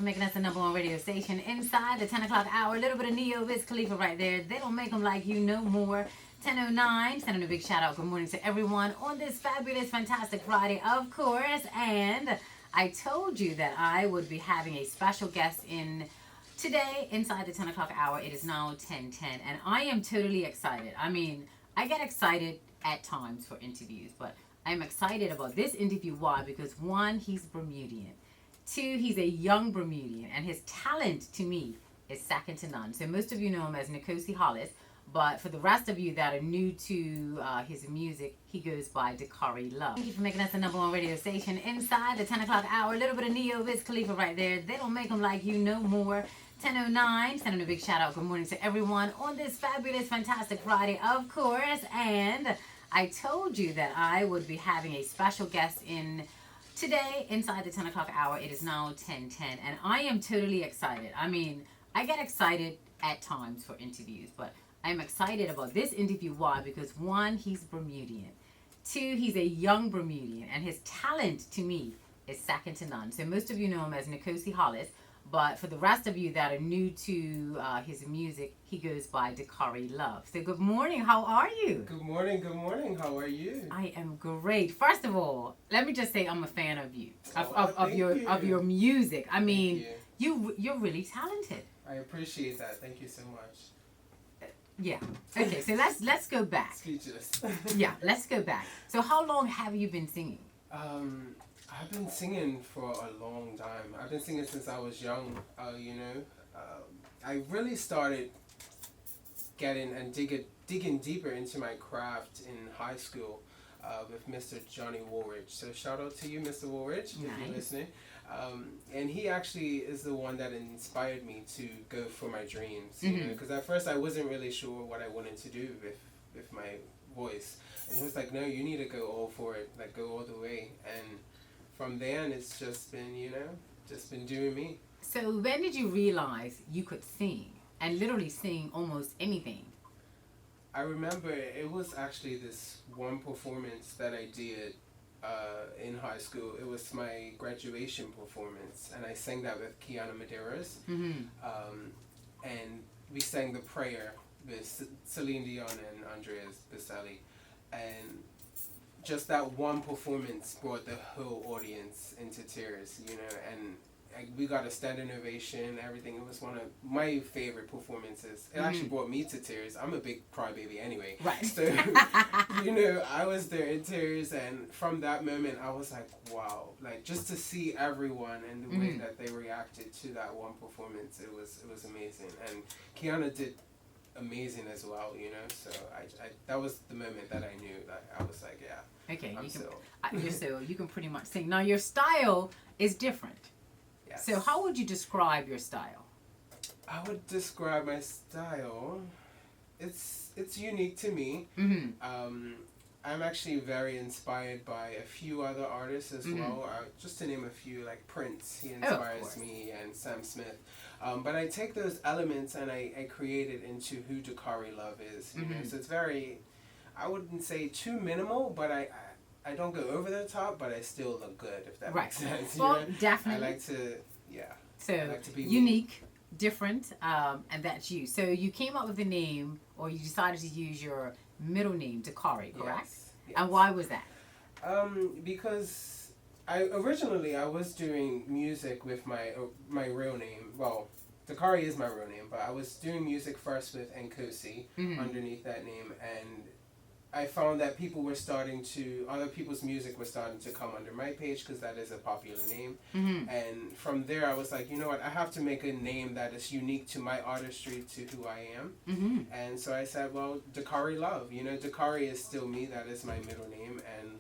making us the #1 radio station inside the 10 o'clock hour. A little bit of Neo, Wiz Khalifa right there. They don't make them like you no more. 10:09. Sending a big shout out. Good morning to everyone on this fabulous, fantastic Friday, of course. And I told you that I would be having a special guest in today inside the 10 o'clock hour. It is now 10:10, and I am totally excited. I mean, I get excited at times for interviews, but I'm excited about this interview. Why? Because one, he's Bermudian. Two, he's a young Bermudian, and his talent to me is second to none. So most of you know him as Nkosi Hollis, but for the rest of you that are new to his music, he goes by Dakari Love. Thank you for making us the #1 radio station inside the 10 o'clock hour. A little bit of Neo, Wiz Khalifa right there. They don't make them like you no more. 10:09. Sending a big shout out. Good morning to everyone on this fabulous, fantastic Friday, of course. And I told you that I would be having a special guest in today inside the 10 o'clock hour. It is now 10:10, and I am totally excited. I mean, I get excited at times for interviews, but I'm excited about this interview. Why? Because one, he's Bermudian. Two, he's a young Bermudian, and his talent to me is second to none. So most of you know him as Nkosi Hollis, but for the rest of you that are new to his music, he goes by Dakari Love. So good morning. How are you? Good morning. Good morning. How are you? I am great. First of all, let me just say I'm a fan of you, of your music. I mean, you're really talented. I appreciate that. Thank you so much. Yeah. Okay. So let's go back. Speechless. Yeah. Let's go back. So how long have you been singing? I've been singing for a long time. I've been singing since I was young. I really started getting and digging deeper into my craft in high school with Mr. Johnny Woolridge. So shout out to you, Mr. Woolridge, if you're listening. And he actually is the one that inspired me to go for my dreams. Because at first I wasn't really sure what I wanted to do with my voice. And he was like, no, you need to go all for it, like go all the way. And from then it's just been, just been doing me. So when did you realize you could sing and literally sing almost anything? I remember it was actually this one performance that I did in high school. It was my graduation performance, and I sang that with Kiana Medeiros. And we sang the prayer with Celine Dion and Andreas Bocelli. And just that one performance brought the whole audience into tears, and we got a standing ovation, everything. It was one of my favorite performances. It actually brought me to tears. I'm a big crybaby anyway. Right. So, I was there in tears, and from that moment, I was like, wow. Like, just to see everyone and the way that they reacted to that one performance, it was amazing. And Kiana did amazing as well, so I that was the moment that I knew that I was like, yeah. Okay, you can pretty much sing. Now your style is different. Yes. So how would you describe your style? I would describe my style. It's unique to me. I'm actually very inspired by a few other artists as well. Just to name a few, like Prince, he inspires me, and Sam Smith. But I take those elements and I create it into who Dakari Love is. So it's very, I wouldn't say too minimal, but I don't go over the top, but I still look good, if that makes sense. Well, definitely. I like to, So I like to be unique, different, and that's you. So you came up with the name, or you decided to use your middle name, Dakari, correct? Yes. And why was that? Because originally I was doing music with my real name. Well, Dakari is my real name, but I was doing music first with Nkosi underneath that name, and I found that other people's music was starting to come under my page because that is a popular name. And from there I was like, you know what, I have to make a name that is unique to my artistry, to who I am. And so I said, well, Dakari Love. Dakari is still me, that is my middle name, and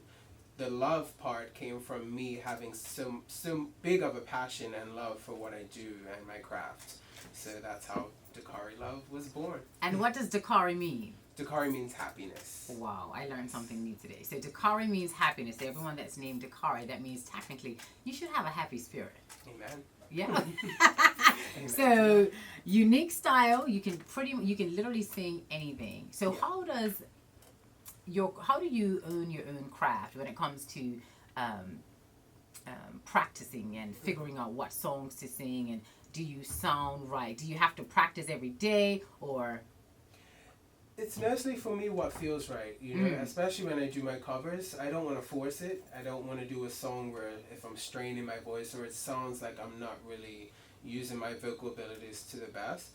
the love part came from me having so big of a passion and love for what I do and my craft. So that's how Dakari Love was born. And what does Dakari mean? Dakari means happiness. Wow, I learned something new today. So Dakari means happiness. So everyone that's named Dakari, that means technically you should have a happy spirit. Amen. Yeah. Amen. So unique style, you can literally sing anything. So how do you own your own craft when it comes to practicing and figuring out what songs to sing, and do you sound right? Do you have to practice every day, or? It's mostly for me what feels right, you know, especially when I do my covers. I don't want to force it. I don't want to do a song where if I'm straining my voice or it sounds like I'm not really using my vocal abilities to the best.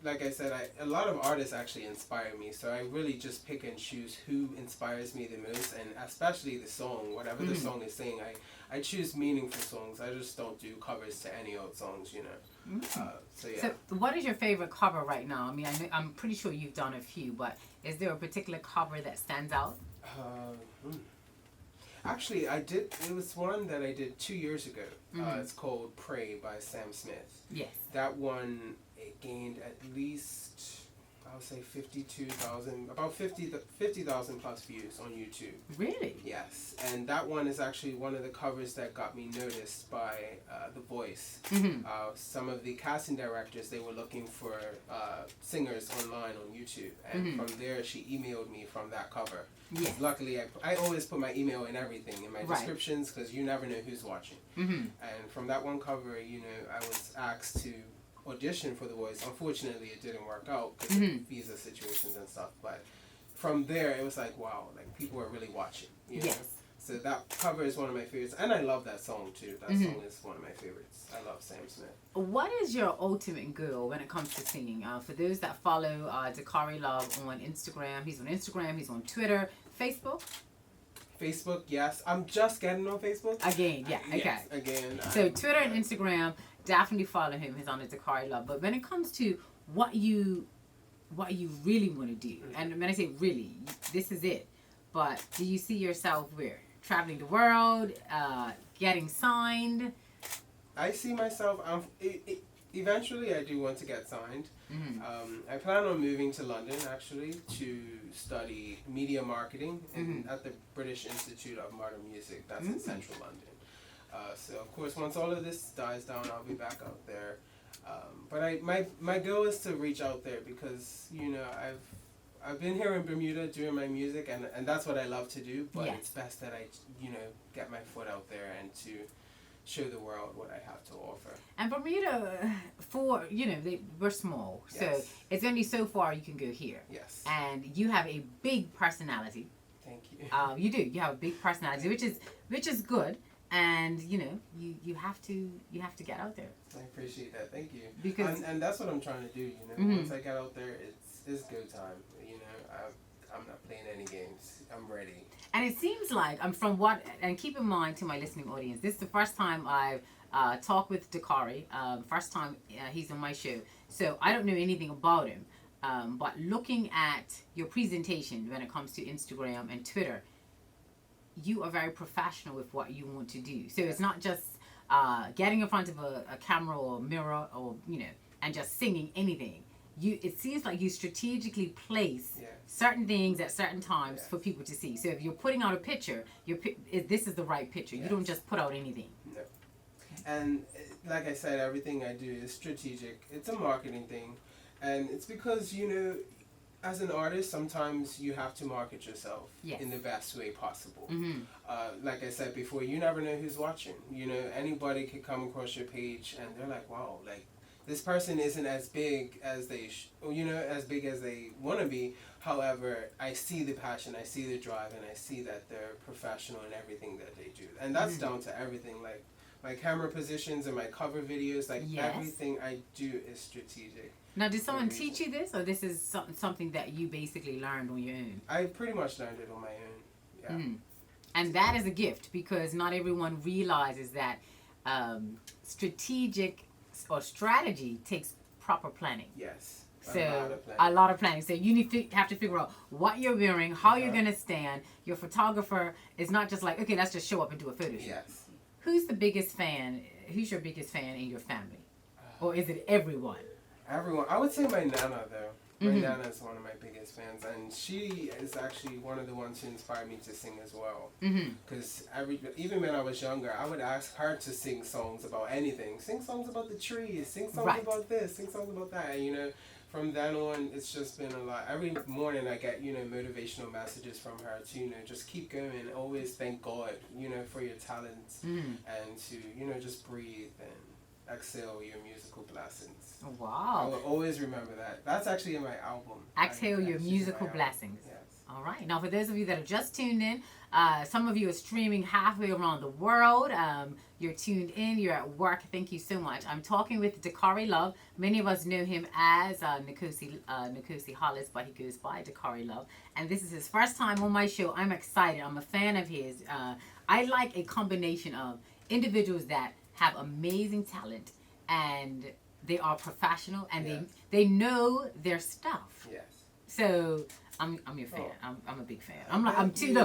Like I said, a lot of artists actually inspire me, so I really just pick and choose who inspires me the most, and especially the song, whatever the song is saying. I choose meaningful songs. I just don't do covers to any old songs, you know. So yeah. So what is your favorite cover right now? I mean, I'm pretty sure you've done a few, but is there a particular cover that stands out? Actually, it was one that I did 2 years ago. It's called Pray by Sam Smith. Yes. That one, it gained at least, I would say 52,000, about 50,000 plus views on YouTube. Really? Yes. And that one is actually one of the covers that got me noticed by The Voice. Some of the casting directors, they were looking for singers online on YouTube. And from there, she emailed me from that cover. Yes. Luckily, I always put my email in everything, in my descriptions, because you never know who's watching. And from that one cover, you know, I was asked to audition for The Voice. Unfortunately, it didn't work out because of visa situations and stuff. But from there, it was like, wow, like people are really watching. You know? Yes. So that cover is one of my favorites, and I love that song too. That song is one of my favorites. I love Sam Smith. What is your ultimate goal when it comes to singing? For those that follow Dakari Love on Instagram, he's on Twitter, Facebook. Facebook, yes. I'm just getting on Facebook. Again, yeah, okay. Yes, again. So Twitter and Instagram, definitely follow him. He's on the Dakari Love. But when it comes to what you really want to do, and when I say really, this is it. But do you see yourself where? Traveling the world, getting signed? I see myself, eventually I do want to get signed. I plan on moving to London, actually, to study media marketing at the British Institute of Modern Music. That's in central London. So, of course, once all of this dies down, I'll be back out there. But my goal is to reach out there because, you know, I've been here in Bermuda doing my music, and that's what I love to do, but it's best that I, you know, get my foot out there and to show the world what I have to offer. And Bermuda, we're small, so it's only so far you can go here. Yes. And you have a big personality. Thank you. You do. You have a big personality, which is good. And you know, you have to get out there. I appreciate that. Thank you. Because and that's what I'm trying to do. You know, once I get out there, it's go time. You know, I'm not playing any games. I'm ready. And it seems like and keep in mind to my listening audience, this is the first time I've talked with Dakari. First time he's on my show, so I don't know anything about him. But looking at your presentation when it comes to Instagram and Twitter, you are very professional with what you want to do. So it's not just getting in front of a camera or a mirror or, you know, and just singing anything. It seems like you strategically place certain things at certain times for people to see. So if you're putting out a picture, this is the right picture. You don't just put out anything. No. And like I said, everything I do is strategic. It's a marketing thing. And it's because, you know, as an artist, sometimes you have to market yourself in the best way possible. Like I said before, you never know who's watching. You know, anybody could come across your page and they're like, wow, like, this person isn't as big as they, as big as they want to be. However, I see the passion, I see the drive, and I see that they're professional in everything that they do. And that's down to everything, like my camera positions and my cover videos, like everything I do is strategic. Now, did someone teach you this, or this is something that you basically learned on your own? I pretty much learned it on my own, yeah. And that is a gift, because not everyone realizes that strategic or strategy takes proper planning. Yes. So a lot of planning. So you have to figure out what you're wearing, how you're going to stand. Your photographer is not just like, okay, let's just show up and do a photo shoot. Yes. Who's your biggest fan in your family? Or is it everyone? Everyone. I would say my Nana, though. My Nana is one of my biggest fans, and she is actually one of the ones who inspired me to sing as well. Because even when I was younger, I would ask her to sing songs about anything. Sing songs about the trees, sing songs about this, sing songs about that. And, you know, from then on, it's just been a lot. Every morning I get, motivational messages from her to, just keep going, always thank God, for your talents, and to, just breathe and exhale your musical blessings. I Wow. will always remember that. That's actually in my album. Exhale your That's just in my musical album. blessings. Yes. All right. Now, for those of you that are just tuned in, some of you are streaming halfway around the world. You're tuned in. You're at work. Thank you so much. I'm talking with Dakari Love. Many of us know him as Nkosi Hollis, but he goes by Dakari Love. And this is his first time on my show. I'm excited. I'm a fan of his. I like a combination of individuals that have amazing talent and they are professional and Yes. they know their stuff. Yes. So I'm your fan. Oh. I'm a big fan. I'm I'm tuning in.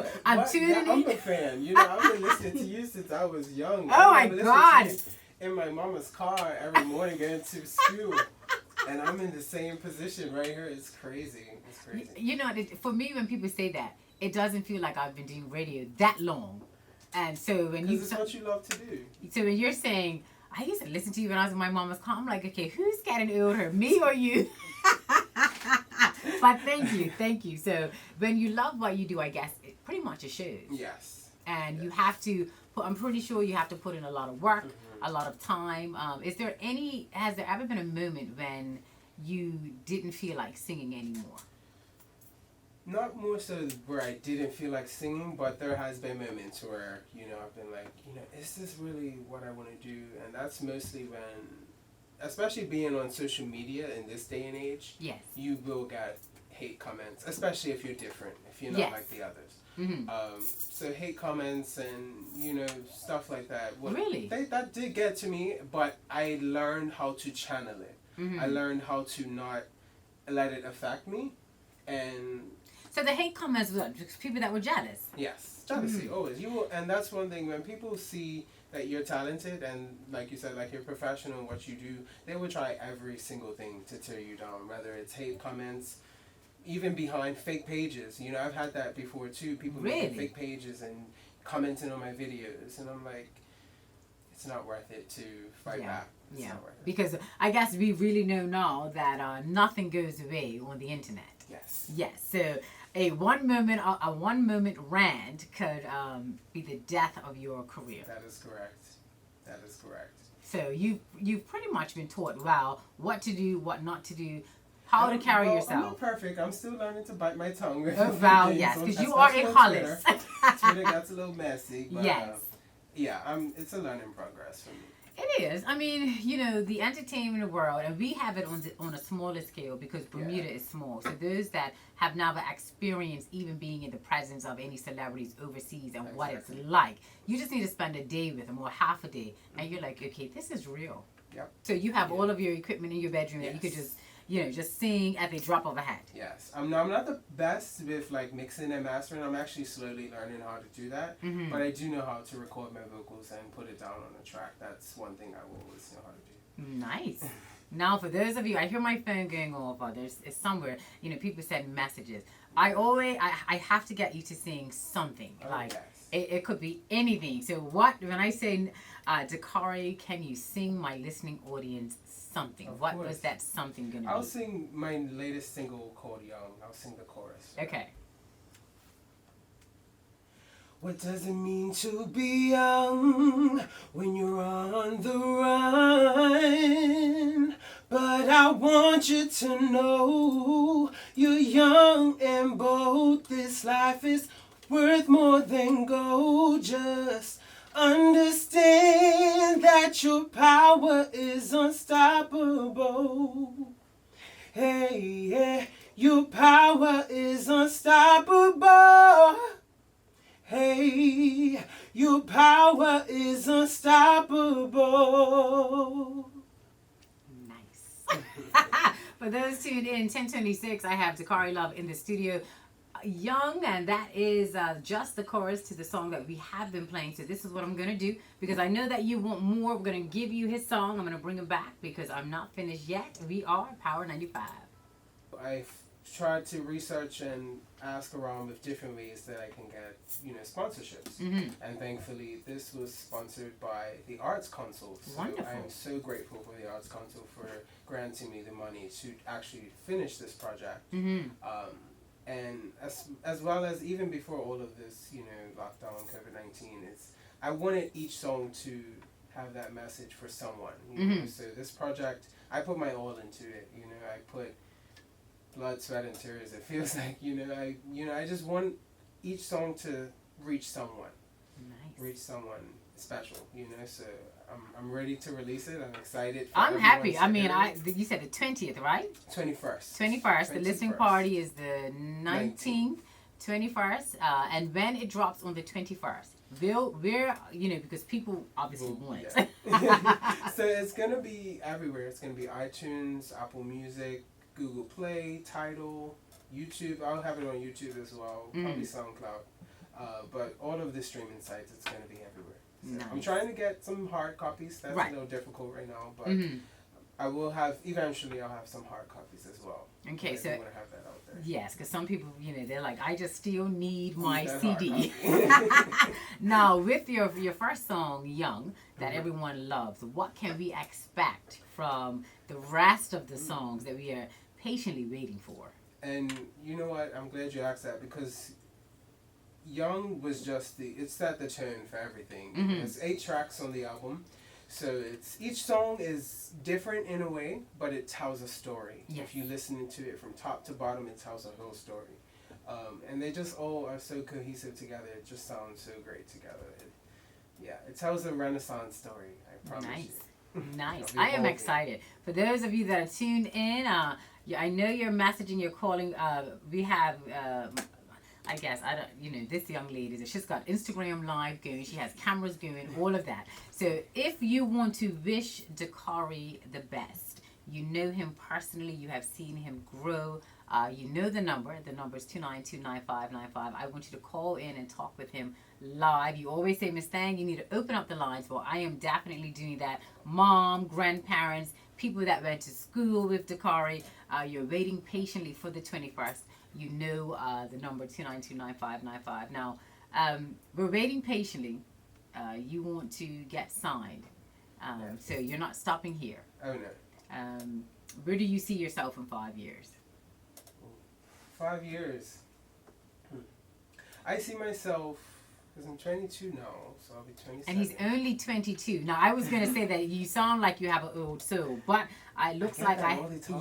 a fan. I've been listening to you since I was young. Oh I've my been God. listening to you in my mama's car every morning getting to school. And I'm in the same position right here. It's crazy. It's crazy. You know, for me, when people say that, it doesn't feel like I've been doing radio that long. And so when Because it's what you love to do. so when you're saying, I used to listen to you when I was in my mama's car, I'm like, okay, who's getting older, me or you? But thank you. So when you love what you do, I guess it pretty much it shows. Yes. And you have to put, I'm pretty sure you have to put in a lot of work, a lot of time. Has there ever been a moment when you didn't feel like singing anymore? Not more so where I didn't feel like singing, but there has been moments where, I've been like, is this really what I want to do? And that's mostly when, especially being on social media in this day and age, Yes. you will get hate comments, especially if you're different, if you're not Yes. like the others. Mm-hmm. So hate comments and, stuff like that. Really? That did get to me, but I learned how to channel it. Mm-hmm. I learned how to not let it affect me. And So the hate comments were just people that were jealous. yes, jealousy always. And that's one thing when people see that you're talented and like you said, like you're professional in what you do, they will try every single thing to tear you down. Whether it's hate comments, even behind fake pages. I've had that before too. People making Really? fake pages and commenting on my videos, and I'm like, it's not worth it to fight back. It's not worth it. Because I guess we really know now that nothing goes away on the internet. Yes. Yes. So a one moment rant could be the death of your career. That is correct. That is correct. So you've pretty much been taught what to do, what not to do, how to carry I'm yourself. not perfect. I'm still learning to bite my tongue. Oh, wow, yes, because you are a Hollis. Twitter gets a little messy, but Yes. It's a learning progress for me. It is. I mean, the entertainment world, and we have it on a smaller scale because Bermuda is small. So those that have never experienced even being in the presence of any celebrities overseas and what it's like, you just need to spend a day with them or half a day, and you're like, okay, this is real. Yep. So you have all of your equipment in your bedroom that you could just, just sing at the drop of a hat. Yes. I'm not the best with like mixing and mastering. I'm actually slowly learning how to do that. Mm-hmm. But I do know how to record my vocals and put it down on a track. That's one thing I will always know how to do. Nice. Now, for those of you, I hear my phone going off. Or it's somewhere. People send messages. I have to get you to sing something. Oh, like yes. it could be anything. So when I say, Dakari, can you sing my listening audience something? Of What course. was that something gonna I'll be? sing my latest single called Young. I'll sing the chorus. Okay. What does it mean to be young when you're on the run? But I want you to know you're young and bold. This life is worth more than gold. Just understand that your power is unstoppable. Hey, yeah, your power is unstoppable. Hey, your power is unstoppable. Nice. For those tuned in, 1026, I have Dakari Love in the studio. Young, and that is just the chorus to the song that we have been playing. So this is what I'm going to do because I know that you want more. We're going to give you his song. I'm going to bring him back because I'm not finished yet. We are Power 95. I tried to research and ask around with different ways that I can get, sponsorships. Mm-hmm. And thankfully, this was sponsored by the Arts Council. So Wonderful. I'm so grateful for the Arts Council for granting me the money to actually finish this project. Mm-hmm. And as well as even before all of this, lockdown, COVID-19, I wanted each song to have that message for someone. So this project, I put my all into it. I put blood, sweat, and tears. It feels like I just want each song to reach someone, special. So I'm ready to release it. I'm excited. I'm happy. I mean, you said the 20th, right? 21st. 21st. The listening party is the 19th, 21st, and when it drops on the 21st. We're because people obviously want it. Yeah. So it's gonna be everywhere. It's gonna be iTunes, Apple Music, Google Play, Tidal, YouTube. I'll have it on YouTube as well. Probably SoundCloud. But all of the streaming sites, it's gonna be everywhere. So Nice. I'm trying to get some hard copies. That's a little difficult right now, but I will have eventually. I'll have some hard copies as well. Okay, so I want to have that out there. Yes, because some people, they're like, I just still need my That CD. Now, with your first song, Young, that everyone loves, what can we expect from the rest of the songs that we are patiently waiting for? And you know what? I'm glad you asked that because Young was just it set the tone for everything. There's 8 tracks on the album. So each song is different in a way, but it tells a story. Yes. If you listen to it from top to bottom, it tells a whole story. And they just all are so cohesive together. It just sounds so great together. It tells a Renaissance story, I promise you. Nice. I am excited. For those of you that are tuned in, I know you're messaging, you're calling. We have... I guess, this young lady, she's got Instagram Live going, she has cameras going, all of that. So if you want to wish Dakari the best, you know him personally, you have seen him grow, you know the number is 292-9595. I want you to call in and talk with him live. You always say, Miss Thang, you need to open up the lines. Well, I am definitely doing that. Mom, grandparents, people that went to school with Dakari, you're waiting patiently for the 21st. You know the number 292-9595. Now, we're waiting patiently. You want to get signed. So you're not stopping here. Oh, no. Where do you see yourself in 5 years? 5 years. I see myself, because I'm 22 now, so I'll be 27. And he's only 22. Now, I was going to say that you sound like you have an old soul, but it looks like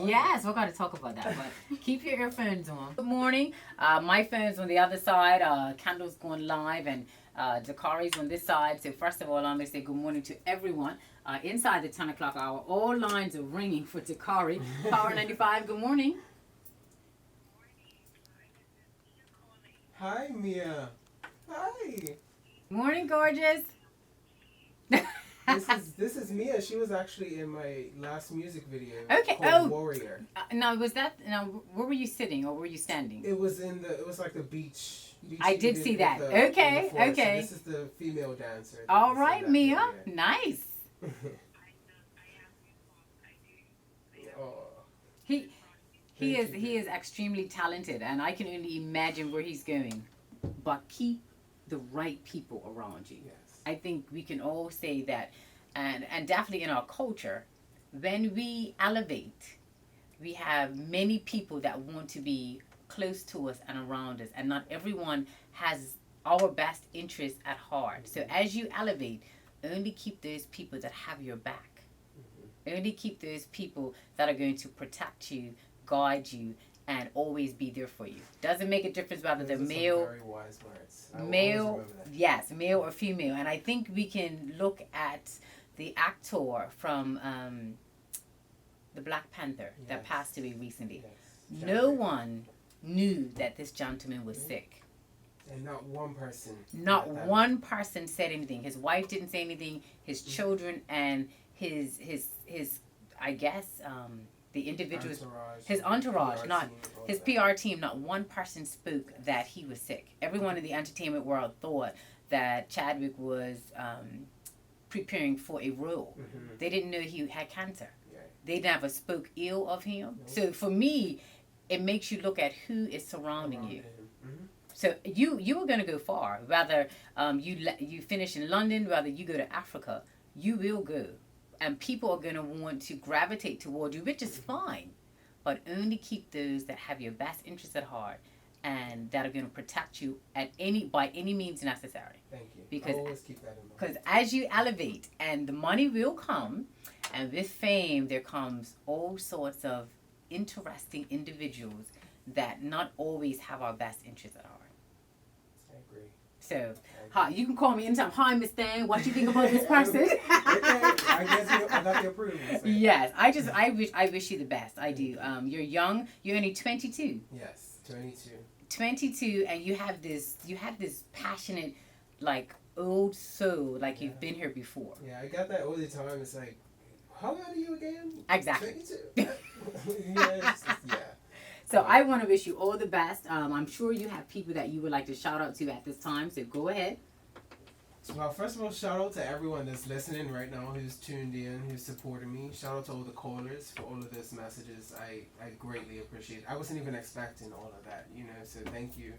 yes, we're going to talk about that, but keep your earphones on. Good morning. My phone's on the other side. Candle's going live, and Dakari's on this side. So first of all, I'm going to say good morning to everyone inside the 10 o'clock hour. All lines are ringing for Dakari. Power 95, good morning. Hi, Mia. Hi. Morning, gorgeous. This is Mia. She was actually in my last music video. Okay. Called Warrior. Now where were you sitting or were you standing? It was like the beach. I did see that. Okay. So this is the female dancer. All right, Mia. Nice. He is extremely talented, and I can only imagine where he's going. But keep the right people around you. Yes. I think we can all say that, and definitely in our culture, when we elevate, we have many people that want to be close to us and around us, and not everyone has our best interests at heart. So as you elevate, only keep those people that have your back. Only keep those people that are going to protect you, guide you, and always be there for you. Doesn't make a difference whether they're male, very wise words. male or female. And I think we can look at the actor from the Black Panther that passed away recently. Yes. No one knew that this gentleman was sick. And not one person. Not one person said anything. His wife didn't say anything. His children and his I guess the individuals, his entourage, not his PR team. Not one person spoke that he was sick. Everyone in the entertainment world thought that Chadwick was preparing for a role. They didn't know he had cancer. They never spoke ill of him. So for me, it makes you look at who is surrounding you. Mm-hmm. So you are going to go far. Whether you finish in London, whether you go to Africa, you will go, and people are going to want to gravitate toward you, which is fine. But only keep those that have your best interests at heart, and that are going to protect you by any means necessary. Thank you. Because I'll always keep that in mind. Because as you elevate, and the money will come, and with fame there comes all sorts of interesting individuals that not always have our best interests at heart. I agree. So, hi, you can call me anytime. Hi, Miss Thang. What you think about this person? Okay, I guess I got the approval. So. Yes, I wish you the best. I do. You're young. You're only 22. Yes, 22. 22, and you have this passionate, like, old soul, like you've been here before. Yeah, I got that all the time. It's like, how old are you again? Exactly. 22. Yeah. So I want to wish you all the best. I'm sure you have people that you would like to shout out to at this time, so go ahead. Well, first of all, shout out to everyone that's listening right now, who's tuned in, who's supporting me. Shout out to all the callers for all of those messages. I greatly appreciate it. I wasn't even expecting all of that, so thank you.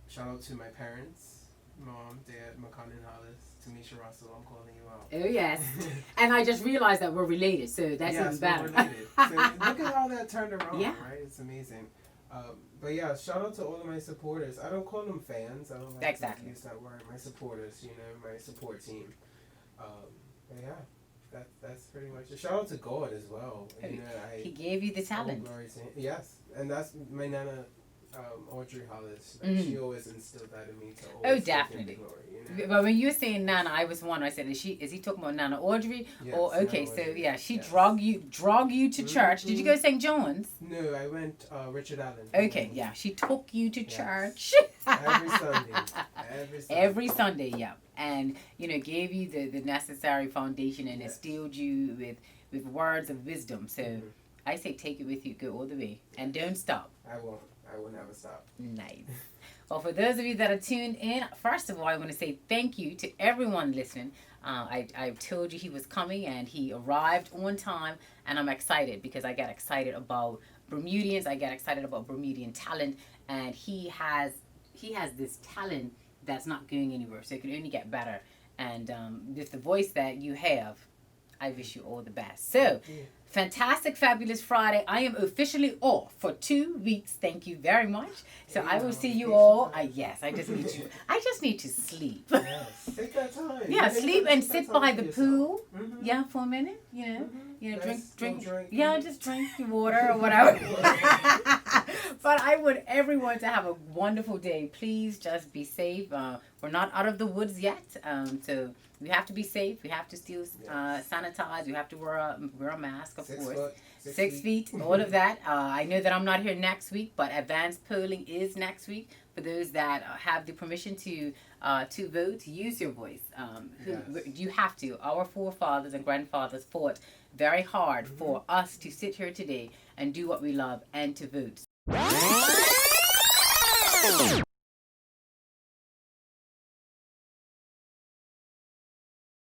Shout out to my parents, Mom, Dad, McConnell Hollis, Tamisha Russell, I'm calling you out. Oh, yes. And I just realized that we're related, so that's even better. We're related. So look at how that turned around, yeah. Right? It's amazing. But yeah, shout out to all of my supporters. I don't call them fans. I don't like to use that word. My supporters, my support team. But yeah, that's pretty much it. Shout out to God as well. He gave you the talent. Glory to him. Yes, and that's my Nana, Audrey Hollis. She always instilled that in me to always definitely. glory, But when you were saying Nana, I was wondering. I said, is he talking about Nana Audrey? Yes, or okay, Nana so Audrey. yeah, she Yes. drug you to church. Did you go to St. John's? No, I went Richard Allen. Okay, yeah, she took you to church. Every Sunday. Every Sunday, yeah, and gave you the necessary foundation and instilled you with words of wisdom. So I say take it with you, go all the way, and don't stop. I won't. I will never stop. Nice. Well, for those of you that are tuned in, first of all, I want to say thank you to everyone listening. I told you he was coming, and he arrived on time, and I'm excited because I get excited about Bermudians. I get excited about Bermudian talent, and he has this talent that's not going anywhere, so it can only get better. And with the voice that you have, I wish you all the best. So, fantastic, fabulous Friday. I am officially off for 2 weeks. Thank you very much. So I will see you all. Yes, I just need to sleep. Yes, take that time. Yeah, sleep and sit by the pool. Mm-hmm. Yeah, for a minute. Nice, drink. drink. Yeah, just drink your water or whatever. But I want everyone to have a wonderful day. Please just be safe. We're not out of the woods yet, so we have to be safe. We have to still sanitize. We have to wear a mask, of course. 6 feet, all of that. I know that I'm not here next week, but advanced polling is next week for those that have the permission to vote, to use your voice. You have to. Our forefathers and grandfathers fought very hard for us to sit here today and do what we love and to vote.